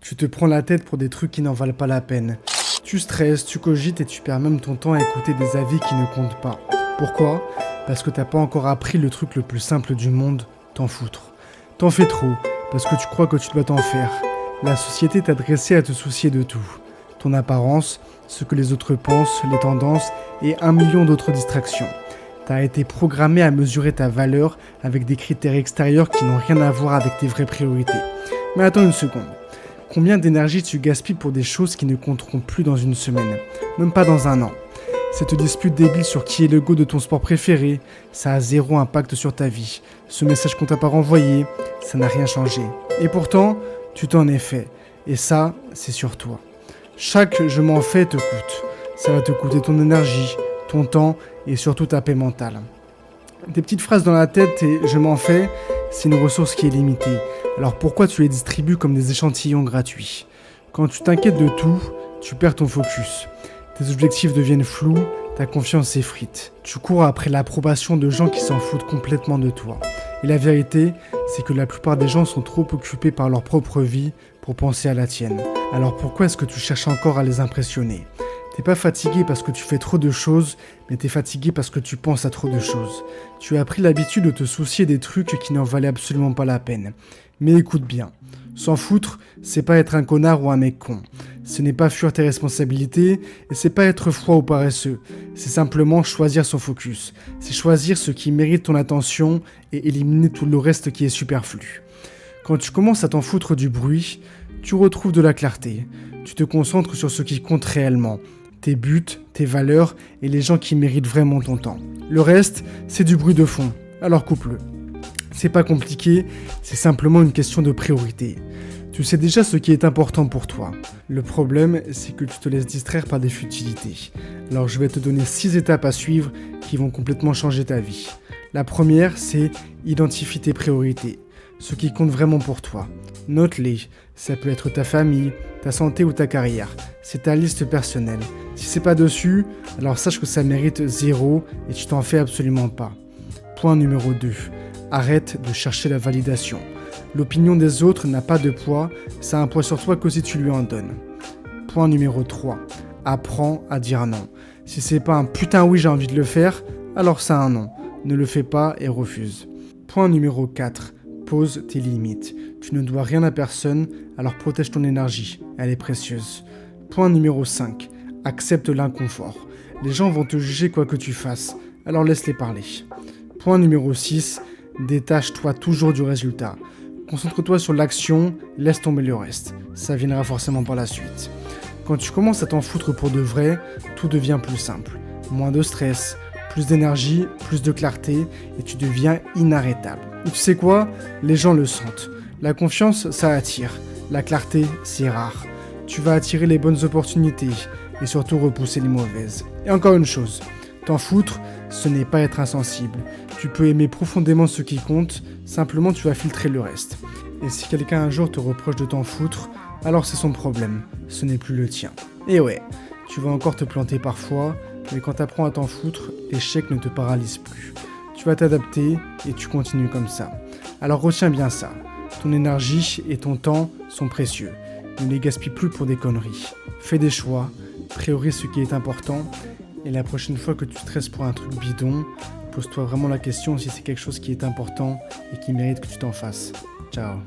Tu te prends la tête pour des trucs qui n'en valent pas la peine. Tu stresses, tu cogites et tu perds même ton temps à écouter des avis qui ne comptent pas. Pourquoi ? Parce que t'as pas encore appris le truc le plus simple du monde, t'en foutre. T'en fais trop, parce que tu crois que tu dois t'en faire. La société t'a dressé à te soucier de tout. Ton apparence, ce que les autres pensent, les tendances et 1 million d'autres distractions. T'as été programmé à mesurer ta valeur avec des critères extérieurs qui n'ont rien à voir avec tes vraies priorités. Mais attends une seconde. Combien d'énergie tu gaspilles pour des choses qui ne compteront plus dans une semaine, même pas dans un an? Cette dispute débile sur qui est le go de ton sport préféré, ça a 0 impact sur ta vie. Ce message qu'on t'a pas renvoyé, ça n'a rien changé. Et pourtant, tu t'en es fait. Et ça, c'est sur toi. Chaque je m'en fais te coûte. Ça va te coûter ton énergie, ton temps et surtout ta paix mentale. Des petites phrases dans la tête et je m'en fais, c'est une ressource qui est limitée. Alors pourquoi tu les distribues comme des échantillons gratuits? Quand tu t'inquiètes de tout, tu perds ton focus. Tes objectifs deviennent flous, ta confiance s'effrite. Tu cours après l'approbation de gens qui s'en foutent complètement de toi. Et la vérité, c'est que la plupart des gens sont trop occupés par leur propre vie pour penser à la tienne. Alors pourquoi est-ce que tu cherches encore à les impressionner? T'es pas fatigué parce que tu fais trop de choses, mais t'es fatigué parce que tu penses à trop de choses. Tu as pris l'habitude de te soucier des trucs qui n'en valaient absolument pas la peine. Mais écoute bien, s'en foutre, c'est pas être un connard ou un mec con. Ce n'est pas fuir tes responsabilités, et c'est pas être froid ou paresseux. C'est simplement choisir son focus. C'est choisir ce qui mérite ton attention et éliminer tout le reste qui est superflu. Quand tu commences à t'en foutre du bruit, tu retrouves de la clarté. Tu te concentres sur ce qui compte réellement. Tes buts, tes valeurs et les gens qui méritent vraiment ton temps. Le reste, c'est du bruit de fond, alors coupe-le. C'est pas compliqué, c'est simplement une question de priorité. Tu sais déjà ce qui est important pour toi. Le problème, c'est que tu te laisses distraire par des futilités. Alors je vais te donner 6 étapes à suivre qui vont complètement changer ta vie. La première, c'est identifier tes priorités, ce qui compte vraiment pour toi. Note-les, ça peut être ta famille, ta santé ou ta carrière. C'est ta liste personnelle. Si c'est pas dessus, alors sache que ça mérite 0 et tu t'en fais absolument pas. Point numéro 2. Arrête de chercher la validation. L'opinion des autres n'a pas de poids, ça a un poids sur toi que si tu lui en donnes. Point numéro 3. Apprends à dire non. Si c'est pas un putain oui j'ai envie de le faire, alors c'est un non. Ne le fais pas et refuse. Point numéro 4. Pose tes limites. Tu ne dois rien à personne, alors protège ton énergie, elle est précieuse. Point numéro 5. Accepte l'inconfort. Les gens vont te juger quoi que tu fasses, alors laisse-les parler. Point numéro 6. Détache-toi toujours du résultat. Concentre-toi sur l'action, laisse tomber le reste. Ça viendra forcément par la suite. Quand tu commences à t'en foutre pour de vrai, tout devient plus simple. Moins de stress, plus d'énergie, plus de clarté, et tu deviens inarrêtable. Et tu sais quoi ? Les gens le sentent. La confiance, ça attire. La clarté, c'est rare. Tu vas attirer les bonnes opportunités, et surtout repousser les mauvaises. Et encore une chose, t'en foutre, ce n'est pas être insensible. Tu peux aimer profondément ce qui compte, simplement tu vas filtrer le reste. Et si quelqu'un un jour te reproche de t'en foutre, alors c'est son problème, ce n'est plus le tien. Et ouais, tu vas encore te planter parfois, mais quand t'apprends à t'en foutre, l'échec ne te paralyse plus. Tu vas t'adapter et tu continues comme ça. Alors retiens bien ça, ton énergie et ton temps sont précieux. Ne les gaspille plus pour des conneries. Fais des choix, priorise ce qui est important, et la prochaine fois que tu stresses pour un truc bidon, pose-toi vraiment la question si c'est quelque chose qui est important et qui mérite que tu t'en fasses. Ciao.